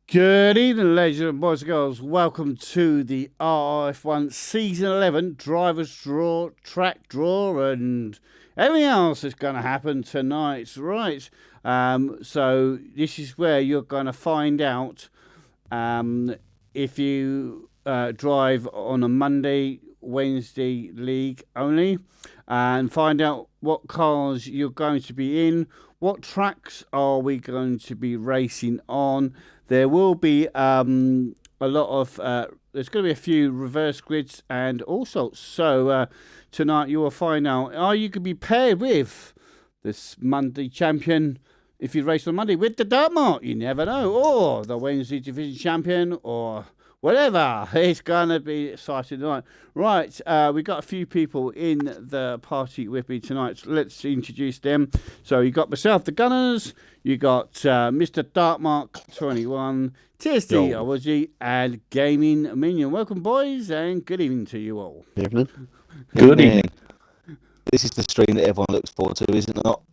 Good evening, ladies and boys and girls. Welcome to the RRF1 Season 11 Drivers Draw, Track Draw, and everything else that's going to happen tonight. Right. So this is where you're going to find out if you drive on a Monday, Wednesday league only, and find out what cars you're going to be in, what tracks are we going to be racing on. There will be a lot of there's going to be a few reverse grids and all sorts. So tonight you will find out, are you going to be paired with this Monday champion if you race on Monday with the dirt mark? You never know. Or the Wednesday division champion, or whatever. It's going to be exciting tonight. Right, we've got a few people in the party with me tonight. So let's introduce them. So you got myself, the Gunners. You got Mr. Darkmark21, TSD Ozzy, and Gaming Minion. Welcome, boys, and good evening to you all. Good evening. Good evening. This is the stream that everyone looks forward to, isn't it not?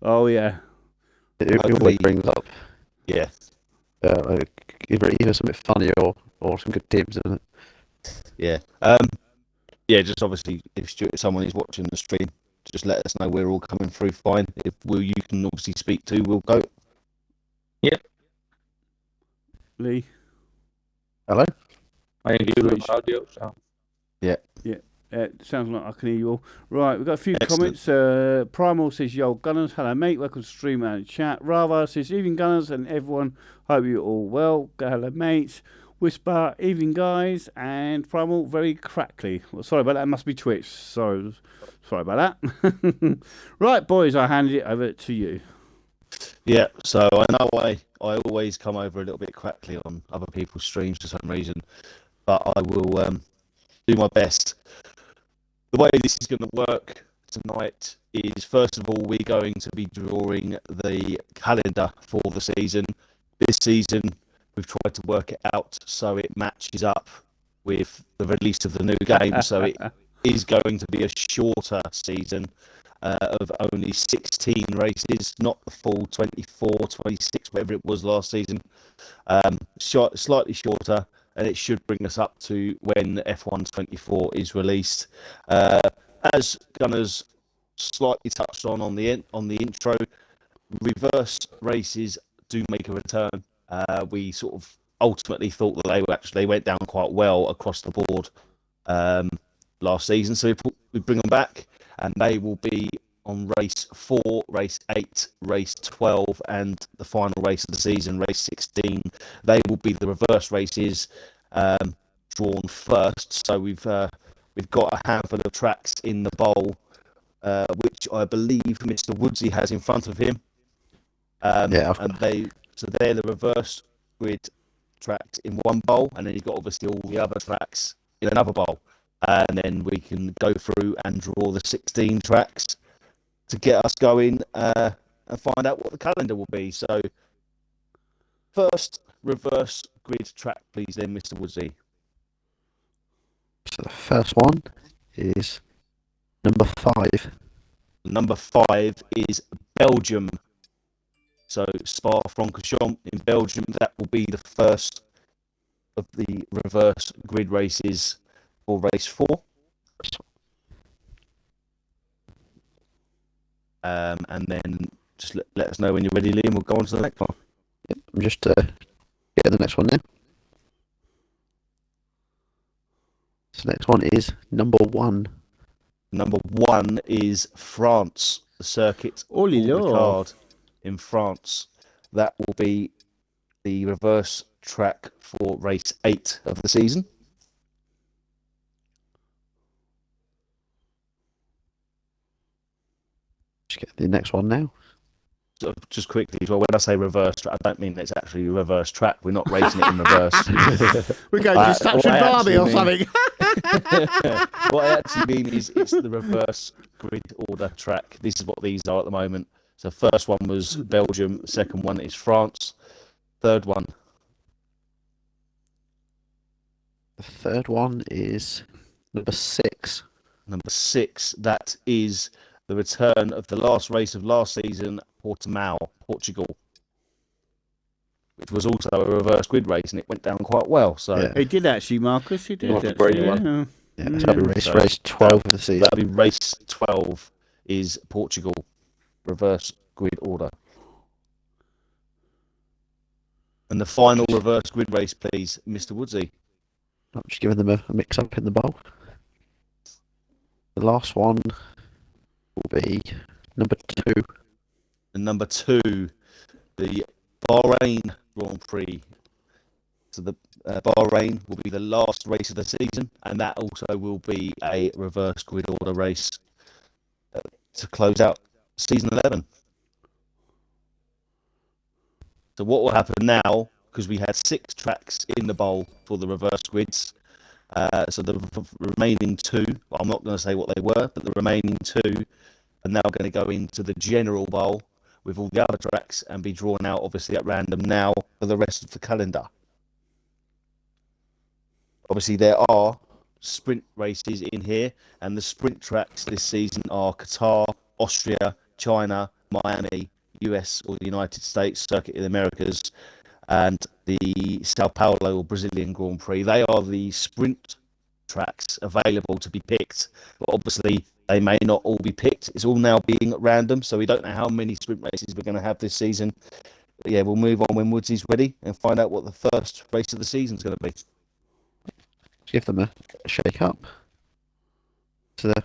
Oh, yeah. It always brings up Yeah. either something funny or some good tips, isn't it? Yeah. Yeah, just obviously, if someone is watching the stream, just let us know we're all coming through fine. If you can obviously speak to, we'll go. Yeah. Lee. Hello? I can hear you audio, so. Yeah. Yeah. It sounds like I can hear you all. Right, we've got a few Excellent. comments. Primal says, yo, Gunners, hello, mate. Welcome to stream and chat. Rava says, evening, Gunners, and everyone. Hope you're all well. Hello, mates. Whisper, evening, guys. And Primal, very crackly. Well, sorry about that. It must be Twitch. Sorry about that. Right, boys, I handed it over to you. Yeah, so I know I always come over a little bit crackly on other people's streams for some reason, but I will do my best. The way this is going to work tonight is, first of all, we're going to be drawing the calendar for the season. This season, we've tried to work it out so it matches up with the release of the new game. So it is going to be a shorter season of only 16 races, not the full 24, 26, whatever it was last season. Slightly shorter. And it should bring us up to when F1 24 is released. As Gunners slightly touched on the intro, reverse races do make a return. We sort of ultimately thought that they went down quite well across the board last season, so we bring them back, and they will be on race 4, race 8, race 12, and the final race of the season, race 16. They will be the reverse races drawn first. So we've got a handful of tracks in the bowl, which I believe Mr. Woodsy has in front of him. Yeah, they're the reverse grid tracks in one bowl, and then you've got obviously all the other tracks in another bowl. And then we can go through and draw the 16 tracks to get us going and find out what the calendar will be. So first reverse grid track, please, then, Mr. Woodsy. So the first one is number 5. Number 5 is Belgium. So Spa-Francorchamps in Belgium, that will be the first of the reverse grid races for race 4. And then just let us know when you're ready, Liam. We'll go on to the next one. Yep, I'm just getting the next one now. So the next one is number 1. Number 1 is France, the circuit card in France. That will be the reverse track for race 8 of the season. Just get the next one now. So just quickly as well, when I say reverse track, I don't mean it's actually a reverse track. We're not racing it in reverse. We're going to Destruction Derby or something. What I actually mean is it's the reverse grid order track. This is what these are at the moment. So first one was Belgium, the second one is France, third one. The third one is number 6. Number 6, that is the return of the last race of last season, Portimao, Portugal. which was also a reverse grid race, and it went down quite well. So Yeah. He did actually, Marcus. He did. Not a Actually, brave one. Yeah, that'll be So race 12 of the season. that'll be race 12 is Portugal, reverse grid order. And the final reverse grid race, please, Mr. Woodsy. I'm just giving them a mix up in the bowl. The last one will be number 2. And number 2, the Bahrain Grand Prix. So the Bahrain will be the last race of the season, and that also will be a reverse grid order race to close out season 11. So what will happen now, because we had 6 tracks in the bowl for the reverse grids, so the remaining 2, I'm not going to say what they were, but the remaining 2 are now going to go into the general bowl with all the other tracks and be drawn out obviously at random now for the rest of the calendar. Obviously there are sprint races in here, and the sprint tracks this season are Qatar, Austria, China, Miami, US or the United States, Circuit of the Americas, and the Sao Paulo or Brazilian Grand Prix. They are the sprint tracks available to be picked, but obviously they may not all be picked. It's all now being at random, so we don't know how many sprint races we're going to have this season. But yeah, we'll move on when Woodsy's ready and find out what the first race of the season is going to be. Give them a shake up. So the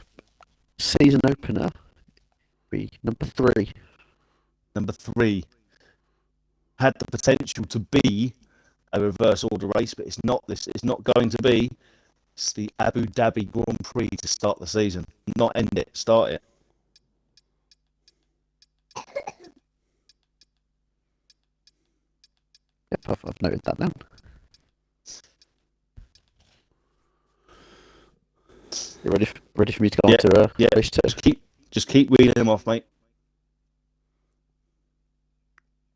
season opener will be number 3. Number 3 had the potential to be a reverse order race, but it's not. It's not going to be. It's the Abu Dhabi Grand Prix to start the season. Not end it, start it. Yep, I've noted that down. You ready for me to go on to race 2? Just keep reading them off, mate.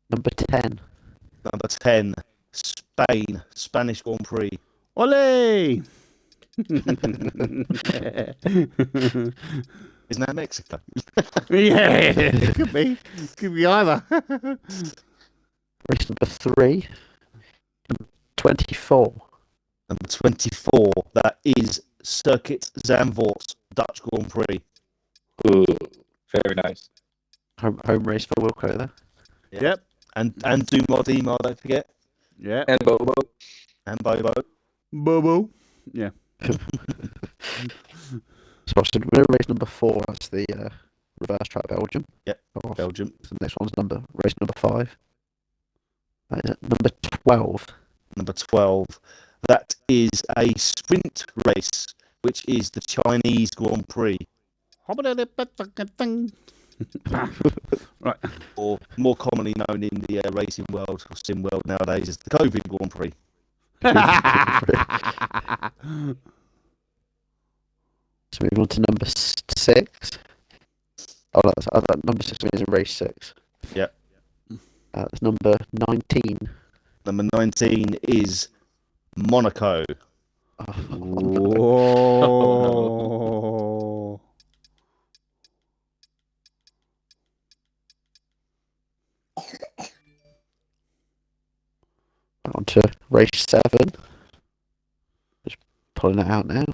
Number 10. Number 10, Spain, Spanish Grand Prix. Ole! Isn't that Mexico? Yeah, it could be. Could be either. Race number 3. 24. Number 24, that is Circuit Zandvoort, Dutch Grand Prix. Ooh, very nice. Home race for Wilco there. Yep. And Dumont, don't forget. Yep. And Bobo. And Bobo. Bobo. Yeah. So I said we're race number 4. That's the reverse track Belgium. Yep. Oh, Belgium. so the next one's race number 5. Number 12. Number 12, that is a sprint race, which is the Chinese Grand Prix, Right. or more commonly known in the racing world or sim world nowadays as the COVID Grand Prix. So moving on to number 6. Oh, that number 6 is in race 6. Yep. That's number 19. Number 19 is Monaco. Whoa. On to race 7. Just pulling it out now.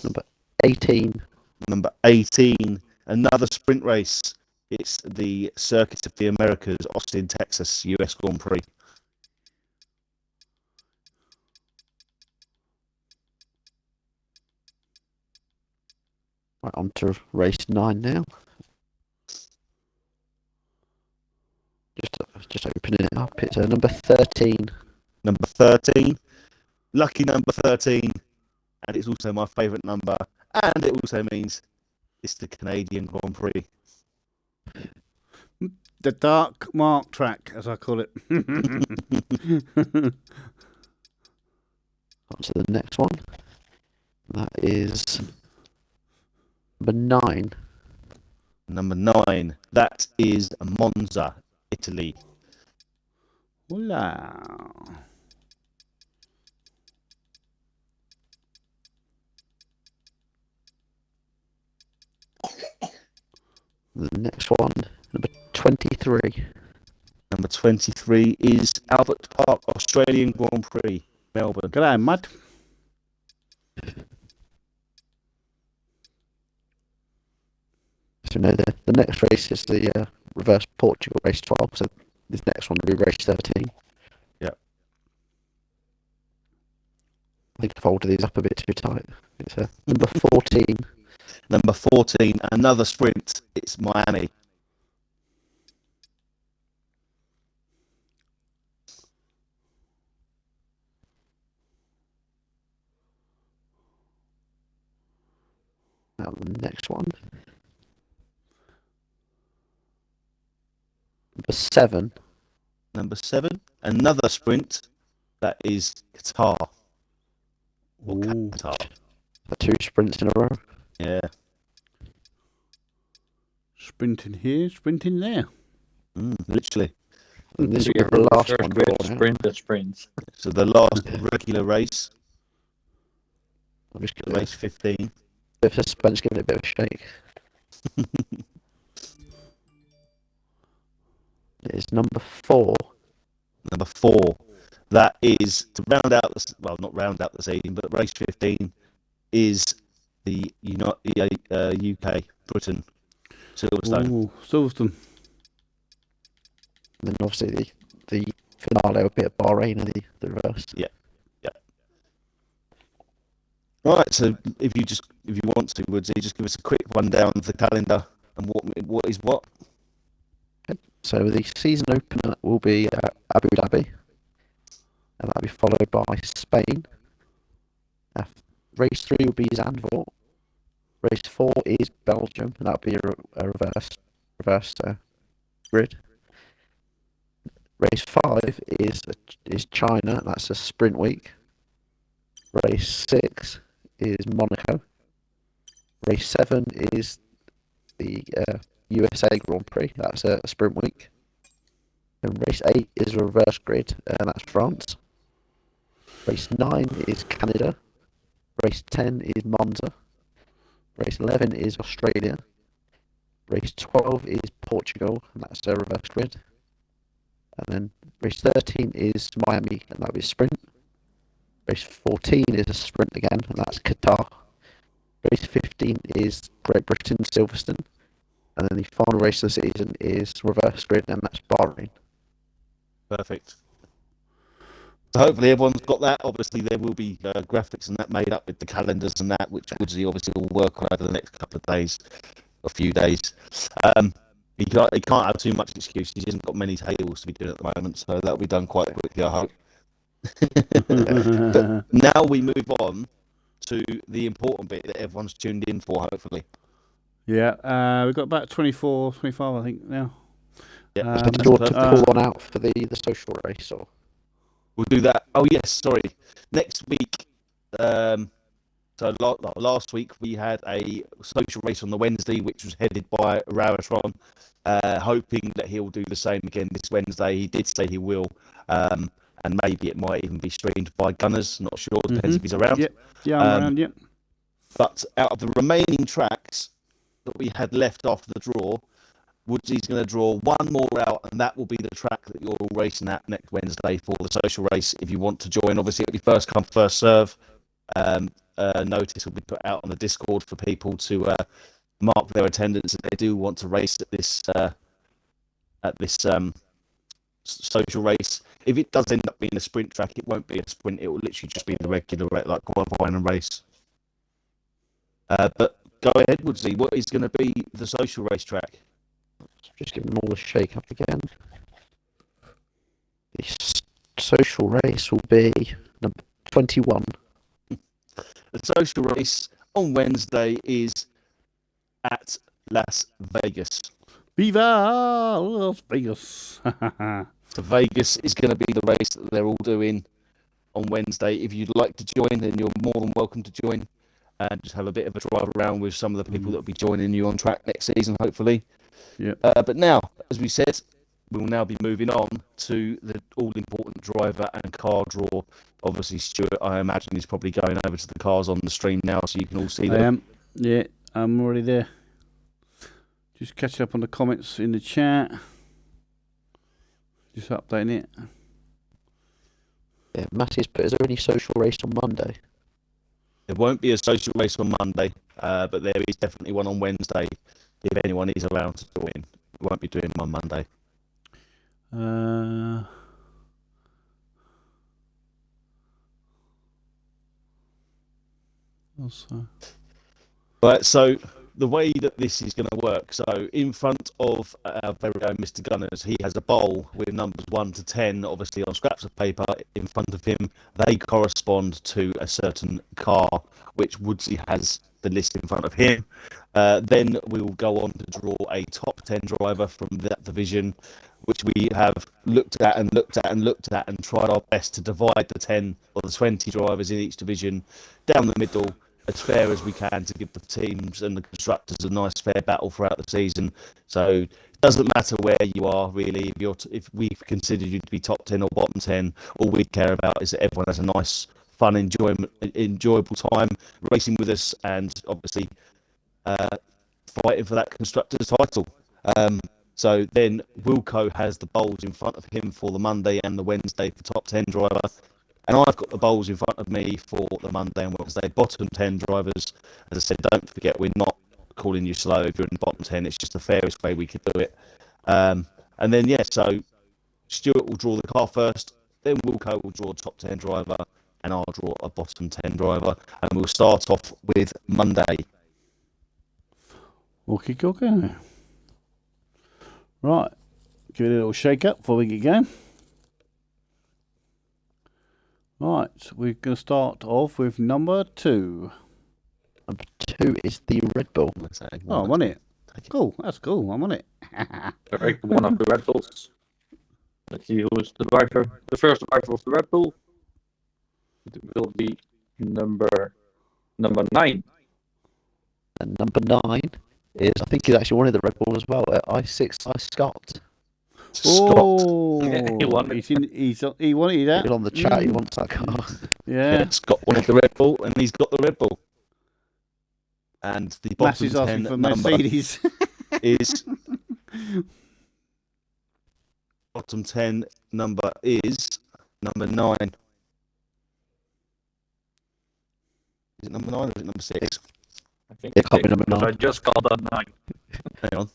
Number 18. Number 18, another sprint race. It's the Circuit of the Americas, Austin, Texas, US Grand Prix. Right, on to race 9 now. Just opening it up. It's number 13. Number 13, lucky number 13, and it's also my favourite number, and it also means it's the Canadian Grand Prix. The dark mark track, as I call it. On to the next one. That is number 9. Number 9, that is Monza, Italy. Hola. The next one, number 23. Number 23 is Albert Park Australian Grand Prix, Melbourne. G'day, mate. So no, the next race is the reverse Portugal race 12. So this next one will be race 13. Yep. I think I folded these up a bit too tight. It's number 14. Number 14, another sprint. It's Miami. Now the next one. Number 7. Number 7, another sprint. That is Qatar. Or Ooh. Qatar. 2 sprints in a row. Yeah. Sprinting here, sprinting there. Literally. And this will be Your the last first one great drawn out. sprint of sprints. So the last regular race, I'm just gonna race 15. bit of suspense, give it a bit of a shake. It is number 4. Number 4, that is to round out the, well, not round out the season, but race 15 is the UK, Britain, Silverstone. Ooh, Silverstone. And then obviously the finale will be at Bahrain and the reverse. Yeah. Right, so if you want to, Woodsy, just give us a quick rundown of the calendar and what is what. So the season opener will be at Abu Dhabi, and that'll be followed by Spain. Race 3 will be Zandvoort. Race 4 is Belgium, and that'll be a reverse grid. Race 5 is China, that's a sprint week. Race 6 is Monaco. Race 7 is the USA Grand Prix, that's a sprint week. And race 8 is a reverse grid, and that's France. Race 9 is Canada. Race 10 is Monza. Race 11 is Australia. Race 12 is Portugal, and that's a reverse grid. And then race 13 is Miami, and that'll be a sprint. Race 14 is a sprint again, and that's Qatar. Race 15 is Great Britain, Silverstone. And then the final race of the season is reverse grid, and that's Bahrain. Perfect. So hopefully everyone's got that. Obviously there will be graphics and that made up with the calendars and that, which Woodsy obviously will work on over the next couple of days, a few days. He can't have too much excuse. He hasn't got many tables to be doing at the moment, so that'll be done quite quickly, I hope. But now we move on to the important bit that everyone's tuned in for, hopefully. Yeah, we've got about 24, 25, I think, now. Yeah, Do you want to pull one out for the social race, or? we'll do that. Oh yes, sorry. Next week, so last week we had a social race on the Wednesday, which was headed by RRF1, hoping that he'll do the same again this Wednesday. He did say he will, and maybe it might even be streamed by Gunners. Not sure. Depends if he's around. Yep. Yeah, I'm around. Yep. But out of the remaining tracks that we had left after the draw, Woodsy's going to draw one more out, and that will be the track that you're all racing at next Wednesday for the social race. If you want to join, obviously it'll be first come, first serve. Notice will be put out on the Discord for people to mark their attendance if they do want to race at this social race. If it does end up being a sprint track, it won't be a sprint. It will literally just be the regular like qualifying and race. But go ahead, Woodsy. What is going to be the social race track? Just give them all a shake up again. The social race will be number 21. The social race on Wednesday is at Las Vegas. Viva Las Vegas. So Vegas is going to be the race that they're all doing on Wednesday. If you'd like to join, then you're more than welcome to join and just have a bit of a drive around with some of the people that will be joining you on track next season, hopefully. Yeah. But now, as we said, we'll now be moving on to the all-important driver and car draw. Obviously, Stuart, I imagine, is probably going over to the cars on the stream now, so you can all see them. I am. Yeah, I'm already there. Just catching up on the comments in the chat. Just updating it. Yeah, Matty's put, is there any social race on Monday? There won't be a social race on Monday, but there is definitely one on Wednesday. If anyone is around to join, we won't be doing them on Monday. Also. Right, so the way that this is going to work, so in front of our very own Mr. Gunners, he has a bowl with numbers 1 to 10, obviously on scraps of paper in front of him. They correspond to a certain car, which Woodsy has the list in front of him. Then we will go on to draw a top 10 driver from that division, which we have looked at and tried our best to divide the 10 or the 20 drivers in each division down the middle as fair as we can to give the teams and the constructors a nice fair battle throughout the season. So it doesn't matter where you are really. If we've considered you to be top 10 or bottom 10, all we care about is that everyone has a nice, fun, enjoyable time racing with us, and obviously fighting for that constructors title. So then Wilco has the bowls in front of him for the Monday and the Wednesday for top 10 driver. And I've got the bowls in front of me for the Monday and Wednesday bottom 10 drivers. As I said, don't forget, we're not calling you slow if you're in the bottom 10. It's just the fairest way we could do it. And then, so Stuart will draw the car first, then Wilco will draw a top 10 driver, and I'll draw a bottom 10 driver. And we'll start off with Monday. Okay. Right. Give it a little shake up before we get going. Right, we're going to start off with number 2. Number 2 is the Red Bull. Oh, I'm on it. Cool, that's cool, I'm on it. Alright, one of the Red Bulls. Let's see who is the driver. The first driver of the Red Bull. It will be number 9. And number 9 is, I think he's actually one of the Red Bull as well, I6 I Scott. Oh, he won it. He wanted that. He's on the chat, he wants that car. Yeah. Scott wanted the Red Bull, and he's got the Red Bull. And the bottom Massey's 10 asking for number Mercedes. is bottom 10 number is number 9. Is it number 9 or is it number 6? I think It can't be number 9. I just called that 9. Hang on.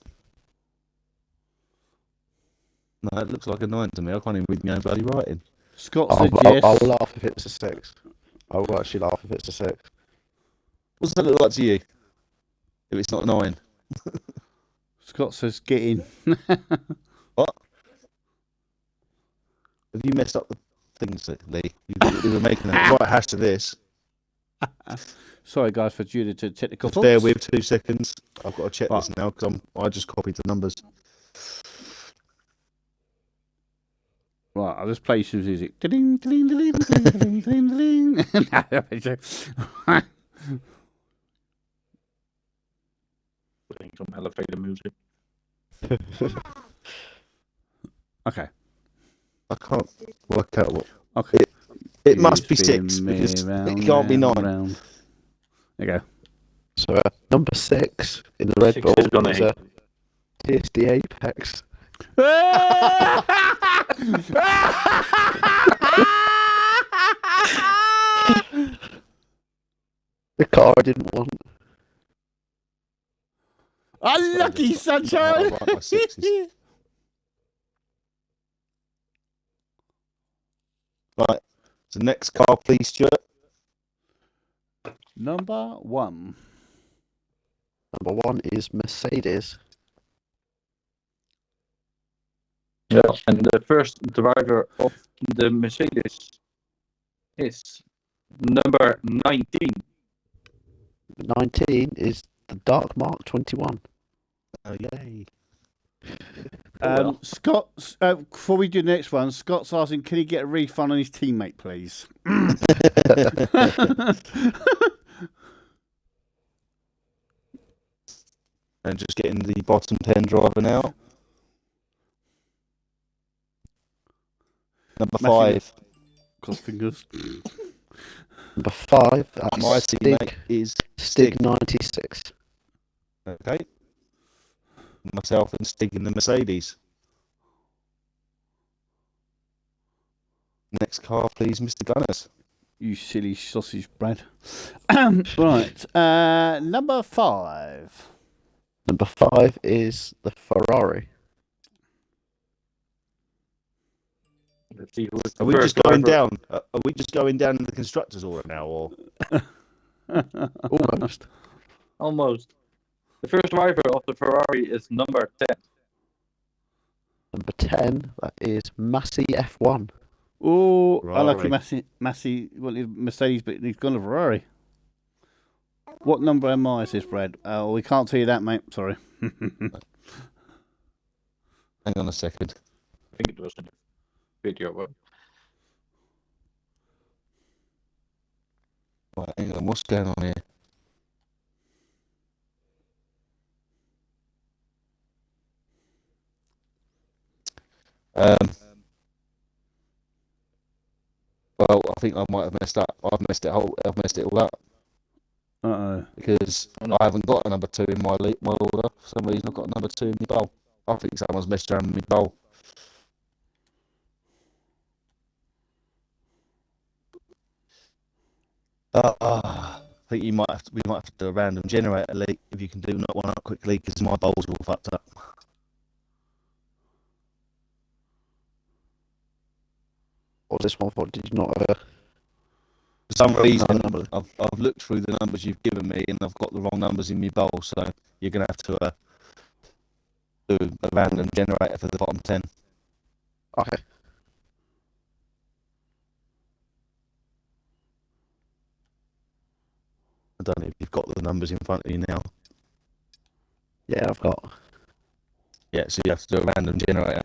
No, it looks like a 9 to me. I can't even read my own bloody writing. Scott said yes. I'll laugh if it's a 6. I will actually laugh if it's a 6. What's that look like to you? If it's not 9. Scott says get in. What? Have you messed up the things, Lee? You were making a right hash to this. Sorry, guys, for due to technical Just faults. bear with 2 seconds. I've got to check Right. this now because I just copied the numbers. Right, I'll just play some music. Ding, ding, ding, ding, ding, ding, ding. Putting some elevator music. Okay. I can't work out what. Okay. It must be Spin 6 me because round, it can't be 9. round. There you go. So number 6 in the Red 6 Bull is gonna is the Apex. The car I didn't want. Unlucky, sunshine. Right, my 6s. Right. So next car, please, Stuart. Number 1. Number 1 is Mercedes. Yeah, and the first driver of the Mercedes is number 19. 19 is the Dark Mark 21. Oh, yay. Scott, before we do the next one, Scott's asking, can he get a refund on his teammate, please? And just getting the bottom 10 driver now. Number Matthew. 5. Cross fingers. Number 5, My that's teammate is Stig 96. Okay. Myself and Stig in the Mercedes. Next car, please, Mr. Gunners. You silly sausage, Brad. Right, number 5. Number 5 is the Ferrari. Let's see who is the Are we first just going driver. down? Are we just going down in the constructors' order now, or Almost. Almost. The first driver of the Ferrari is number 10. Number 10, that is Massey F1. Oh, I like Ferrari. Massey wanted Mercedes, but he's gone to Ferrari. What number am I, says Brad? We can't tell you that, mate. Sorry. hang on a second? I think it was in the video. But Right, hang on. What's going on here? Well, I think I might have messed up. I've messed it all up Uh-oh. because I haven't got a number 2 in my order. For some reason, I've got a number 2 in my bowl. I think someone's messed around with my bowl. I think we might have to do a random generator leak if you can do that one up quickly because my bowls are all fucked up. What was this one for? Did you not have a... For some reason, number? I've looked through the numbers you've given me and I've got the wrong numbers in my bowl, so you're going to have to do a random generator for the bottom 10. Okay. I don't know if you've got the numbers in front of you now. Yeah, I've got... Yeah, so you have to do a random generator.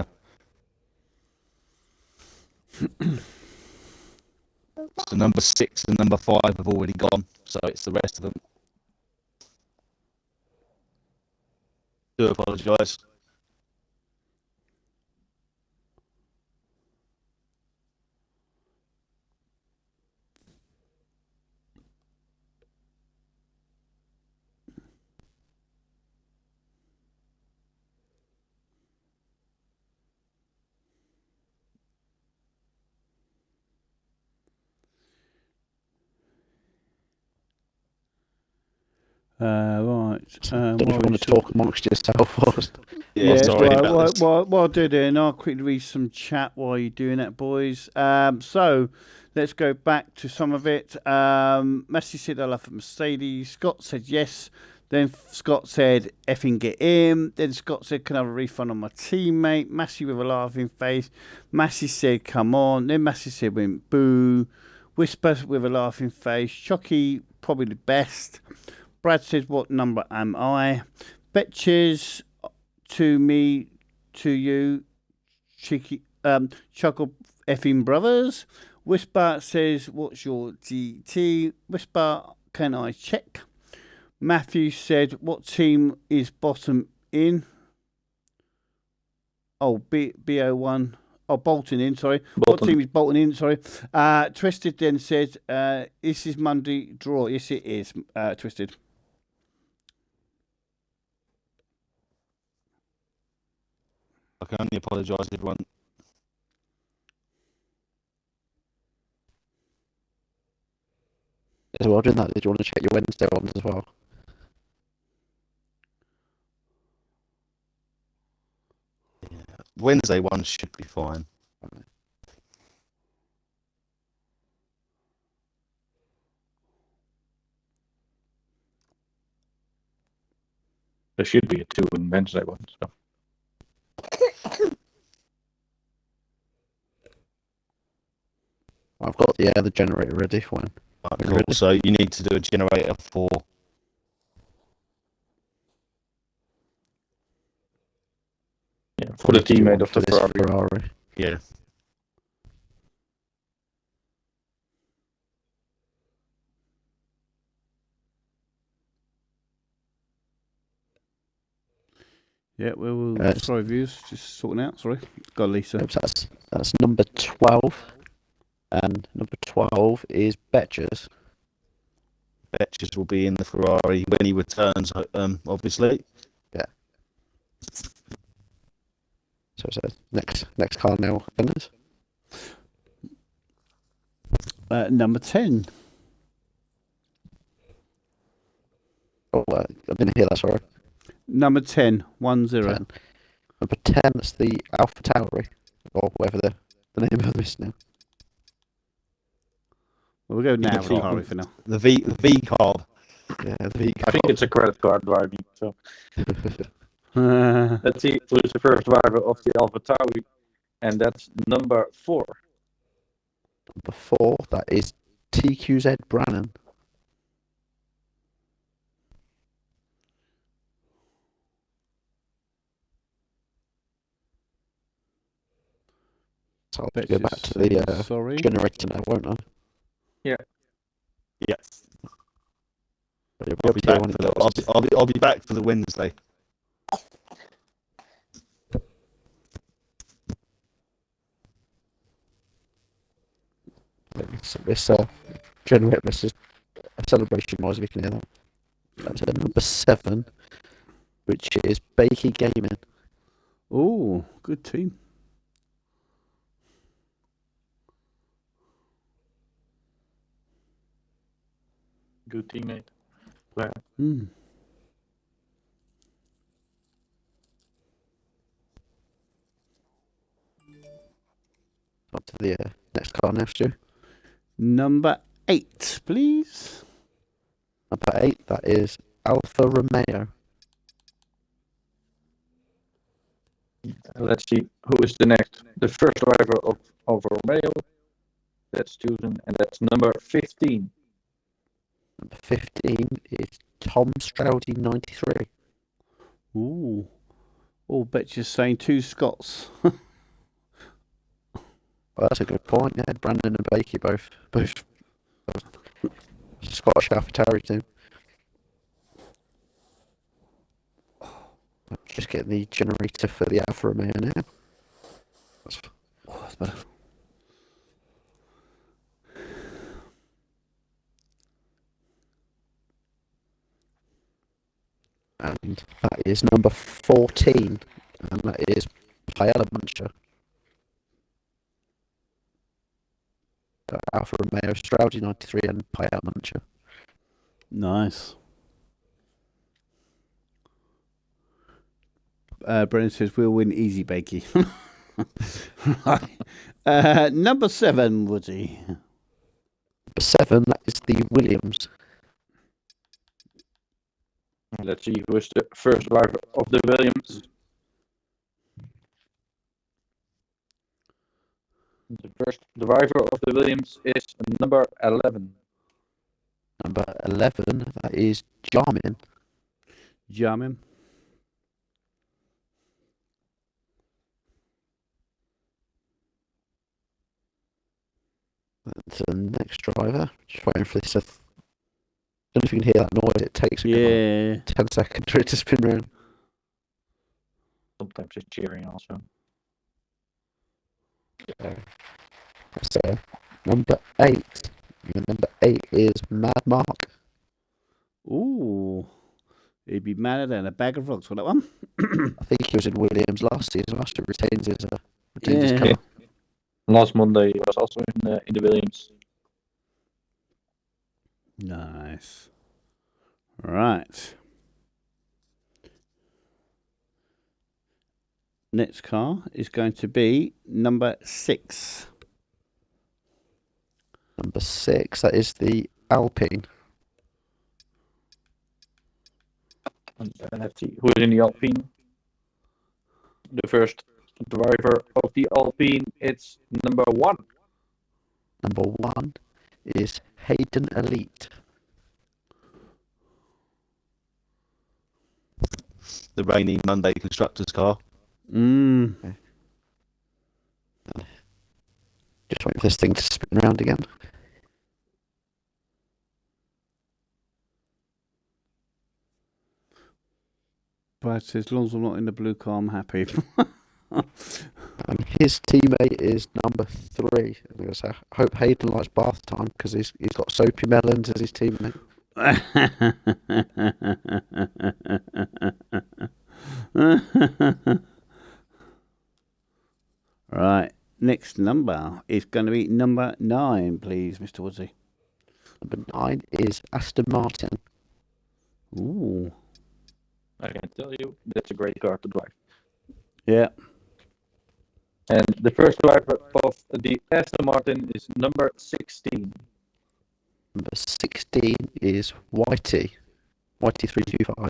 So number 6 and number 5 have already gone, so it's the rest of them. Do apologise. Right. Don't know if you want to talk amongst yourself first. Yeah, sorry about this. Well, I'll do then. I'll quickly read some chat while you're doing that, boys. So let's go back to some of it. Messi said, I love Mercedes. Scott said yes. Then Scott said, effing get in. Then Scott said, can I have a refund on my teammate? Massey with a laughing face. Massey said, come on. Then Massey said, went boo. Whisper with a laughing face. Chucky, probably the best. Brad says, what number am I? Betches to me, to you, cheeky, chuckle effing brothers. Whisper says, what's your GT? Whisper, can I check? Matthew said, what team is bottom in? Oh, BO1. Oh, Bolton in, sorry. What team is Bolton in, sorry. Twisted then said, this is Monday draw. Yes, it is, Twisted. I can only apologise, everyone. So while doing that, did you want to check your Wednesday ones as well? Yeah. Wednesday one should be fine. there should be a 2 in Wednesday one. So. I've got the generator ready for when. Right, cool. So you need to do a generator for... Yeah, for the teammate of the Ferrari. Yeah. Yeah, we'll sorry, viewers, just sorting out. Sorry, go on, Lisa. That's number 12, and number 12 is Betches. Betches will be in the Ferrari when he returns, obviously. Yeah. So next car now, Gunners. Number 10. Oh, I didn't hear that, sorry. Number 10, 1-0. 10. Number 10, that's the Alpha Tauri, or whatever the name of this now. We'll go now Let's with see. Harry for now. The V card. Yeah, the I think it's a credit card driving. So let's see who's the first driver of the Alpha Tauri, and that's number 4. Number 4, that is TQZ Brannan. So I'll Bet go you back to say the sorry. generator now, won't I? Yes. But it'll I'll be here back when for it the, goes. I'll be back for the Wednesday. So this generator, this is a celebration noise if you can hear that. That's number 7, which is Bakey Gaming. Oh, good team. Good teammate. Mm. Up to the next car now, Stu. Number 8, please. Number 8, that is Alfa Romeo. Let's see who is the next. The first driver of Alfa Romeo. That's chosen, and that's number 15. Number 15 is Tom Stroudy 93. Ooh. Oh, bet you're saying 2 Scots. Well, that's a good point. Yeah, Brandon and Bakey both Scottish AlphaTauri team. Just getting the generator for the Alfa Romeo now. Oh, that's better. And that is number 14, and that is Paella Muncher. Alfa Romeo Stroudy 93 and Paella Muncher. Nice. Brennan says we'll win easy, Bakey. Right. Number 7, Woody. Number 7, that is the Williams. Let's see who is the first driver of the Williams. The first driver of the Williams is number 11. Number 11, that is Jarmin. Jamin. That's the next driver. Just waiting for this. I don't know if you can hear that noise. It takes a Yeah. 10 seconds for it to spin around. Sometimes it's cheering also. So, number 8. Number 8 is Mad Mark. Ooh. He'd be madder than a bag of rocks for that one. I think he was in Williams last season. Must have retained his Yeah. car. Last Monday he was also in the Williams. Nice. Right. Next car is going to be number 6. Number 6, that is the Alpine. And let's see who is in the Alpine. The first driver of the Alpine, it's number 1. Number 1 is Hayden Elite. The rainy Monday constructors car. Mm. Just waiting for this thing to spin around again. But as long as I'm not in the blue car, I'm happy. And his teammate is number 3. I'm going to say, I hope Hayden likes bath time because he's got Soapy Melons as his teammate. Right. next number is going to be number 9, please, Mr. Woodsy. Number 9 is Aston Martin. Ooh. I can tell you that's a great car to drive. Yeah. And the first driver of the Aston Martin is number 16. Number 16 is Whitey. Whitey325.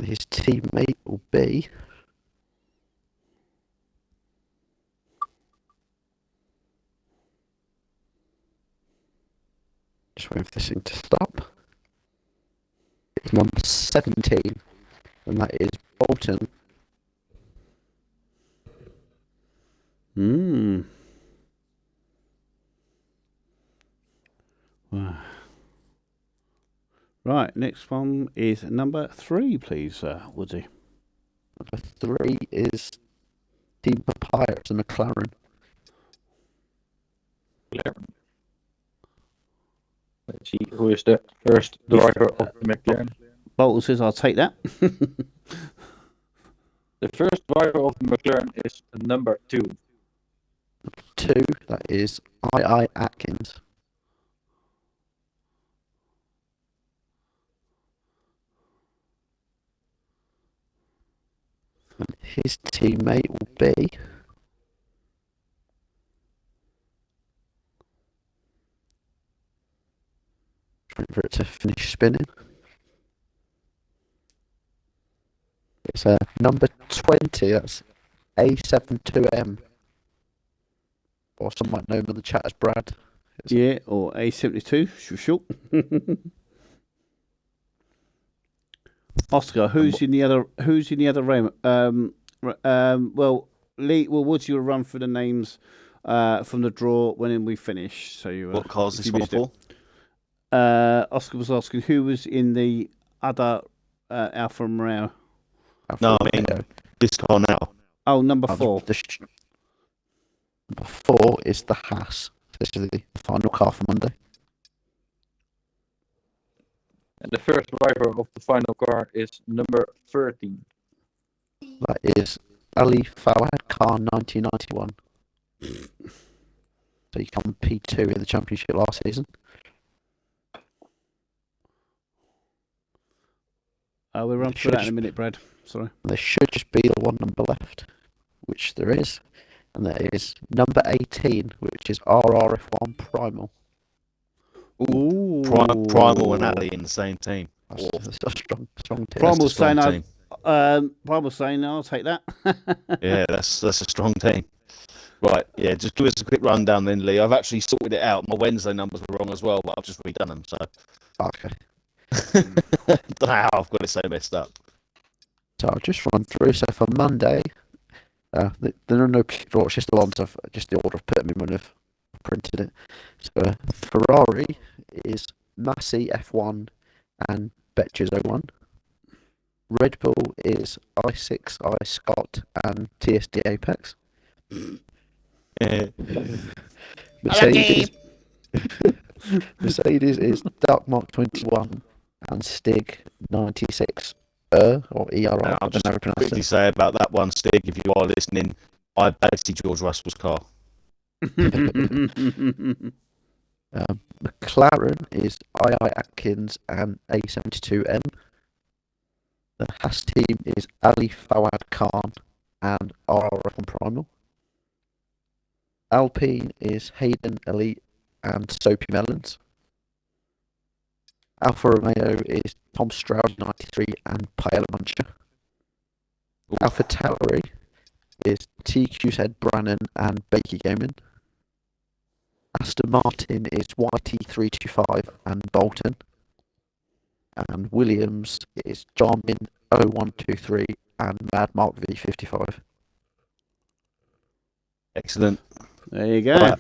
His teammate will be just waiting for this thing to stop. It's number 17, and that is Bolton. Wow. Right, next one is number 3, please, Woodsy. Number 3 is Team Papaya. It's a McLaren. McLaren. Let's see who is the first driver of the McLaren. Bolton says, I'll take that. The first driver of the McLaren is number 2. 2, that is I. Atkins. And his teammate will be trying for it to finish spinning. It's number 20, that's A72M. Or some might know him in the chat as Brad. Yeah, or A72, for short. Oscar, who's in the other room? Well, Lee, Woodsy will run through the names from the draw when we finish. So you What car's this one for? Oscar was asking who was in the other Alfa Romeo. No, I mean this car now. Oh, number 4. Number 4 is the Haas. This is the final car for Monday. And the first driver of the final car is number 13. That is Ali Fawad Khan 1991. So he came P2 in the championship last season. We'll run through that in a minute, Brad. Sorry. There should just be the one number left, which there is. And that is number 18, which is RRF1 Primal. Ooh. Primal and Ali in the same team. That's a strong team. Primal strong saying, team. Primal saying, I'll take that. Yeah, that's a strong team. Right, yeah, just give us a quick rundown then, Lee. I've actually sorted it out. My Wednesday numbers were wrong as well, but I've just redone them, so. Okay. Don't know how I've got it so messed up. So I'll just run through. So for Monday, there are no particular order, just the ones just the order I've put them in when I've printed it. So Ferrari is Massey F1 and Betches 01. Red Bull is I6, I Scott and TSD Apex. Yeah. Mercedes is Dark Mark 21 and Stig 96. Or ERI. I'll just quickly say about that one, Stig, if you are listening, I basically George Russell's car. McLaren is II Atkins and A72M. The Haas team is Ali Fawad Khan and RRF1 Primal. Alpine is Hayden Elite and Soapy Melons. Alfa Romeo is Tom Stroud 93 and Paella Muncher. Alpha Tauri is TQZ Brannan and Baker Gaming. Aston Martin is YT325 and Bolton. And Williams is Jarmin 0123 and Mad Mark V55. Excellent. There you go. Right.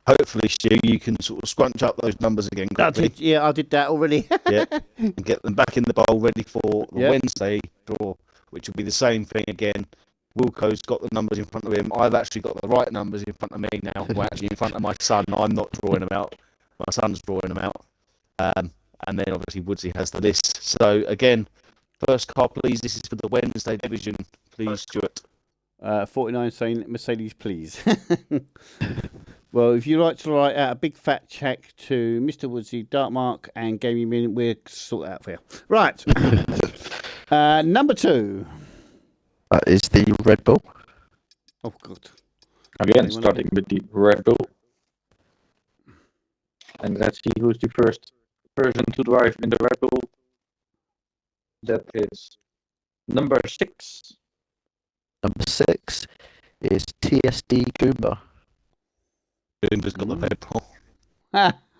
Hopefully, Stu, you can sort of scrunch up those numbers again quickly. I did that already. Yeah, and get them back in the bowl ready for the Yep. Wednesday draw, which will be the same thing again. Wilco's got the numbers in front of him. I've actually got the right numbers in front of me now. Well, actually in front of my son. I'm not drawing them out. My son's drawing them out. And then obviously Woodsy has the list. So again, First car, please. This is for the Wednesday division. Please, Stuart. 49 saying Mercedes, please. Well, if you'd like to write out a big fat check to Mr. Woodsy, Dark Mark, and Gaming Min, we'll sort that out for you. Right. Number 2. That is the Red Bull. Oh, God. Again, starting with the Red Bull. And let's see who's the first person to drive in the Red Bull. That is number 6. Number 6 is TSD Goomba. Goomba's got the Red Bull.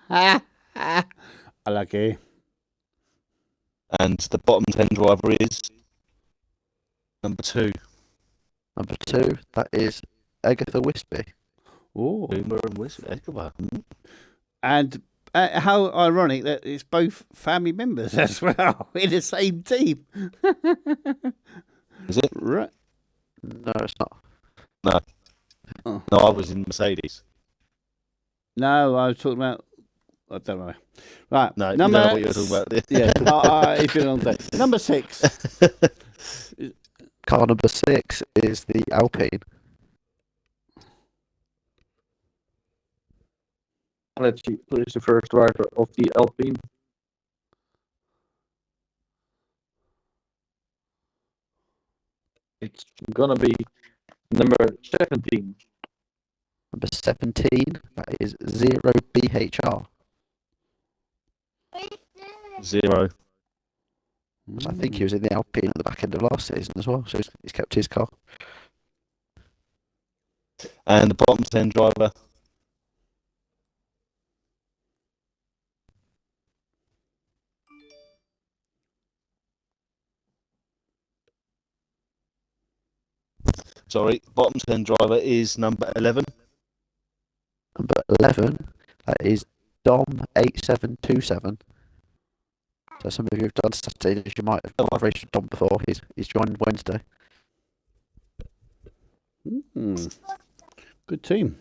I like it. And the bottom 10 driver is number 2. Number 2, that is Agatha Wispy. Oh. Goomba and Whisper. And how ironic that it's both family members as well in the same team. Is it? Right. No, it's not. No. Oh. No, I was in Mercedes. No, I was talking about. I don't know. Right. No, number, you know what you're talking about. Yeah. It's been a long day. Number 6. Car number 6 is the Alpine. Let's see who is the first driver of the Alpine. It's gonna be number 17. Number 17, that is 0BHR. 0. I think he was in the Alpine at the back end of last season as well, so he's kept his car. And the bottom 10 driver. Sorry, bottom 10 driver is number 11. Number 11, that is Dom8727. So some of you have done Saturdays, you might have raced with Dom before. He's joined Wednesday. Good team.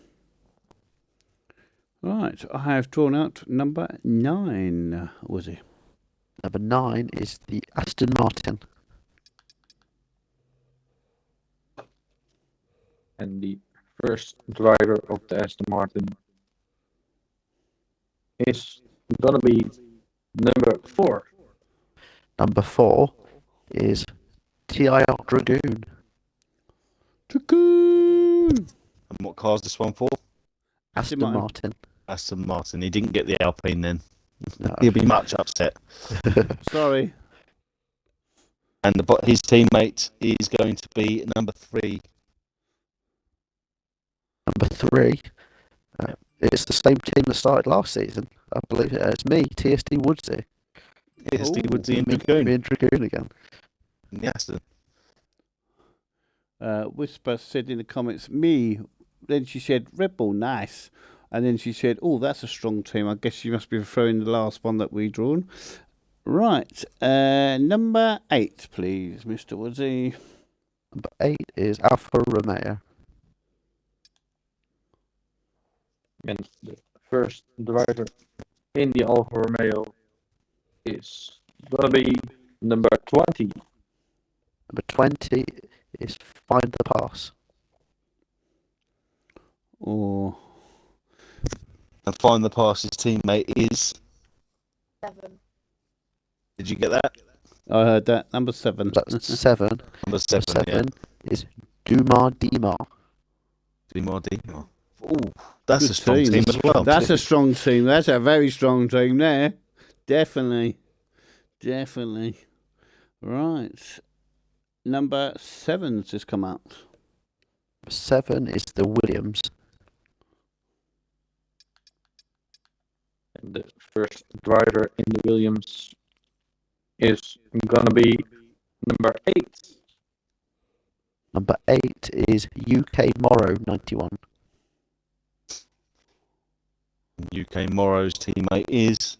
Right, I have drawn out number 9. Was it? Number 9 is the Aston Martin. And the first driver of the Aston Martin is gonna be number 4. Number 4 is TIR Dragoon. Dragoon! And what car's this one for? Aston Martin. Aston Martin. He didn't get the Alpine then. No. He'll be much upset. Sorry. And his teammate is going to be number 3. Number 3, it's the same team that started last season. I believe it's me, TSD Woodsy. TSD Woodsy and Me Dragoon. and Dragoon again. In the Aston. Whisper said in the comments, me. Then she said, Red Bull, nice. And then she said, oh, that's a strong team. I guess she must be referring to the last one that we drawn. Right. Number 8, please, Mr. Woodsy. Number 8 is Alfa Romeo. And the first driver in the Alfa Romeo is gonna be number 20. Number 20 is Find the Pass. Or And find the pass, his teammate is... 7. Did you get that? I heard that. Number 7. That's 7. Number 7, Number 7 is Dumar Dimar. yeah. Ooh, that's Good a strong team. team as well. That's a strong team. That's a very strong team there. Definitely. Right. Number 7's just come out. Number 7 is the Williams. And the first driver in the Williams is gonna be number 8. Number 8 is UK Morrow 91. UK Morrow's teammate is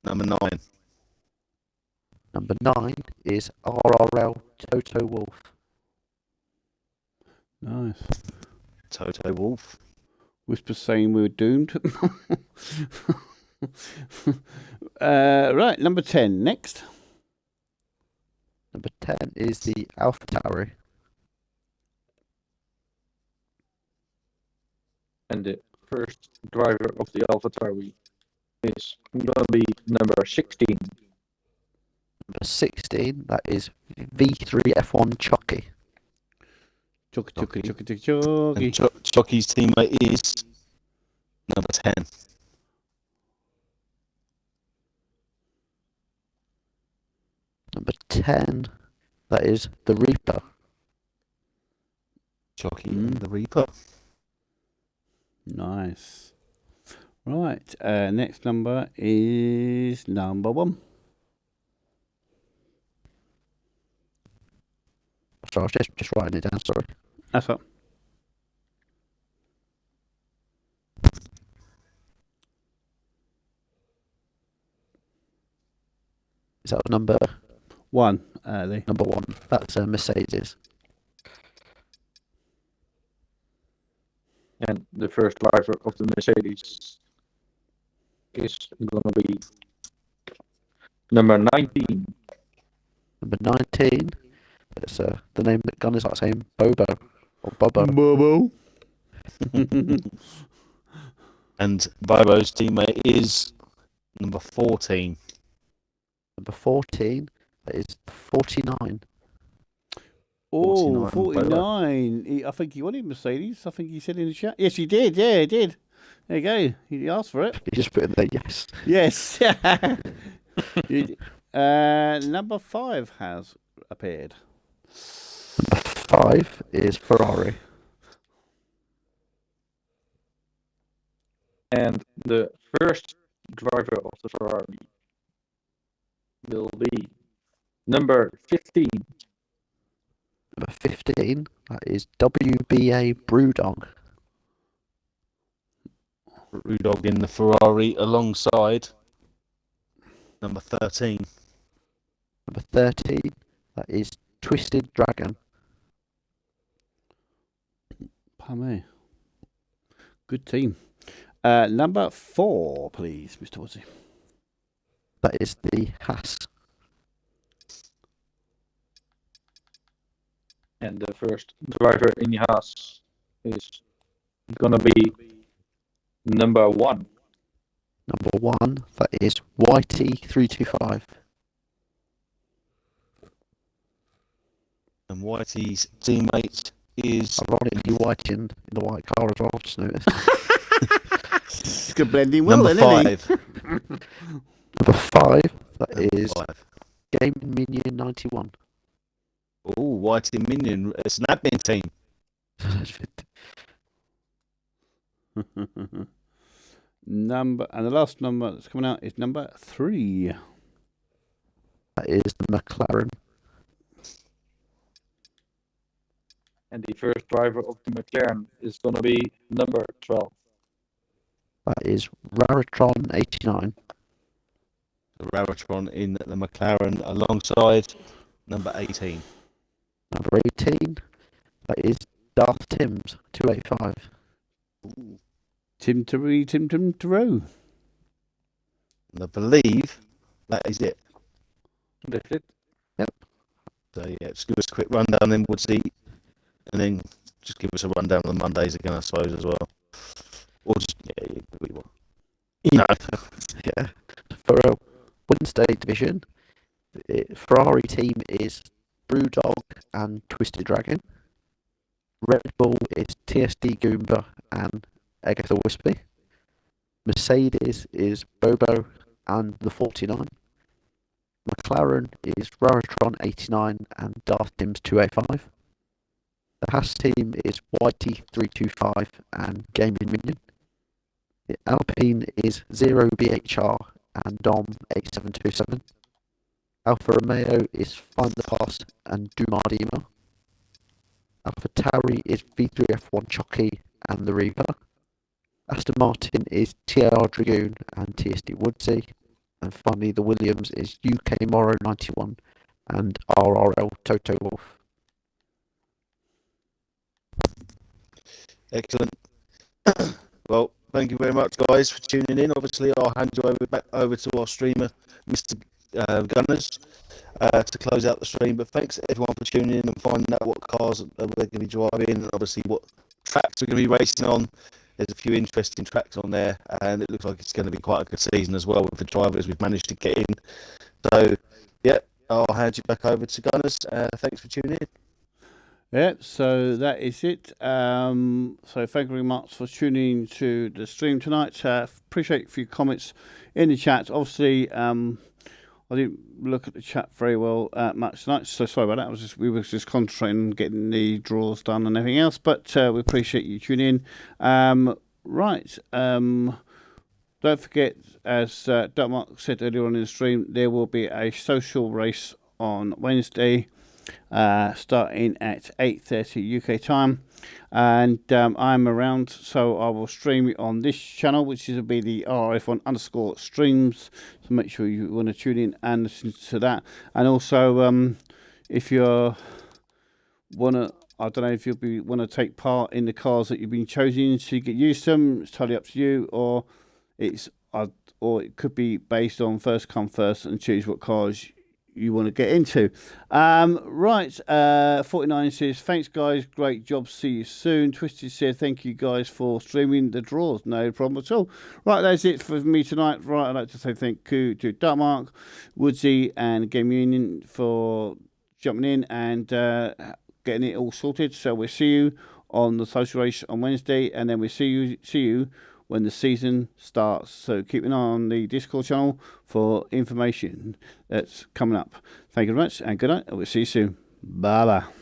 number 9. Number 9 is RRL Toto Wolf. Nice. Toto Wolf. Whisper saying we were doomed. Right, number 10. Next. 10 is the Alpha Tauri. And the first driver of the AlphaTauri is gonna be number 16. Number 16, that is V3F1 Chucky. Chucky. And Chucky's teammate is number 10. Number 10, that is the Reaper. Chucky and the Reaper. Nice. Right. Next number is number 1. Sorry, I was just writing it down, sorry. That's up. Is that number 1, Lee. number 1? That's Mercedes. And the first driver of the Mercedes is gonna be number 19. Number 19, it's the name that gun is like saying Bobo or Bobo. Bobo. And Bobo's teammate is number 14. Number 14, that is 49. Oh, 49, 49. I think he wanted Mercedes. I think he said in the chat. Yes, he did. Yeah, he did. There you go. He asked for it. You just put in there, yes. Yes. Number 5 has appeared. Number 5 is Ferrari. And the first driver of the Ferrari will be number 15. Number 15, that is WBA Brewdog. Brewdog in the Ferrari alongside number 13. Number 13, that is Twisted Dragon. Pardon me. Good team. Number 4, please, Mr. Woodsy. That is the Haas. And the first driver in the Haas is gonna be number 1. Number 1, that is YT325. And Whitey's teammate is Ironically, White in the white car as well, I've just noticed. It's good blending well, number then, isn't 5. Number 5, that is 5. Gaming Minion 91. Oh, Whitey Minion. It's an admin team. And the last number that's coming out is number 3. That is the McLaren. And the first driver of the McLaren is gonna be number 12. That is Raritron 89. The Raritron in the McLaren alongside number 18. Number 18, that is Darth Timms 285. Ooh. Tim Terrell. And I believe that is it. That's it. So yeah, just give us a quick rundown, then we'll see, and then just give us a rundown on Mondays again, I suppose, as well. Or just you know. Yeah. For a Wednesday division, the Ferrari team is Brewdog and Twisted Dragon. Red Bull is TSD Goomba and Agatha Wispy. Mercedes is Bobo and the 49. McLaren is Raritron 89 and Darth Dims 285. The Haas team is YT325 and Gaming Minion. The Alpine is 0BHR and Dom 8727. Alfa Romeo is Find the Past and Dumadima. Alpha Tauri is V3F1 Chucky and the Reaper. Aston Martin is TR Dragoon and TSD Woodsy. And finally, the Williams is UK Morrow 91 and RRL Toto Wolf. Excellent. Well, thank you very much, guys, for tuning in. Obviously, I'll hand you back over to our streamer, Mr. Gunners to close out the stream. But thanks everyone for tuning in and finding out what cars we're going to be driving, and obviously what tracks we're going to be racing on. There's a few interesting tracks on there, and it looks like it's going to be quite a good season as well with the drivers we've managed to get in. So, yeah, I'll hand you back over to Gunners. Thanks for tuning in. Yeah, so that is it. So thank you very much for tuning to the stream tonight. Appreciate a few comments in the chat. Obviously, I didn't look at the chat very well much tonight, so sorry about that. We were just concentrating on getting the draws done and everything else, but we appreciate you tuning in. Right. Don't forget, as Mark said earlier on in the stream, there will be a social race on Wednesday, starting at 8:30 UK time, and I'm around, so I will stream it on this channel, which will be the RRF1 _streams. So make sure you want to tune in and listen to that. And also, if you want to, I don't know if you'll want to take part in the cars that you've been chosen to get used to them. It's totally up to you, or it could be based on first come first and choose what cars you want to get into. Right, 49 says, thanks guys, great job, see you soon. Twisted said, thank you guys for streaming the draws, no problem at all. Right, that's it for me tonight. Right, I'd like to say thank you to Mark, Woodsy and Game Union for jumping in and getting it all sorted. So we'll see you on the social race on Wednesday, and then we'll see you when the season starts. So keep an eye on the Discord channel for information that's coming up. Thank you very much, and good night, and we'll see you soon. Bye bye.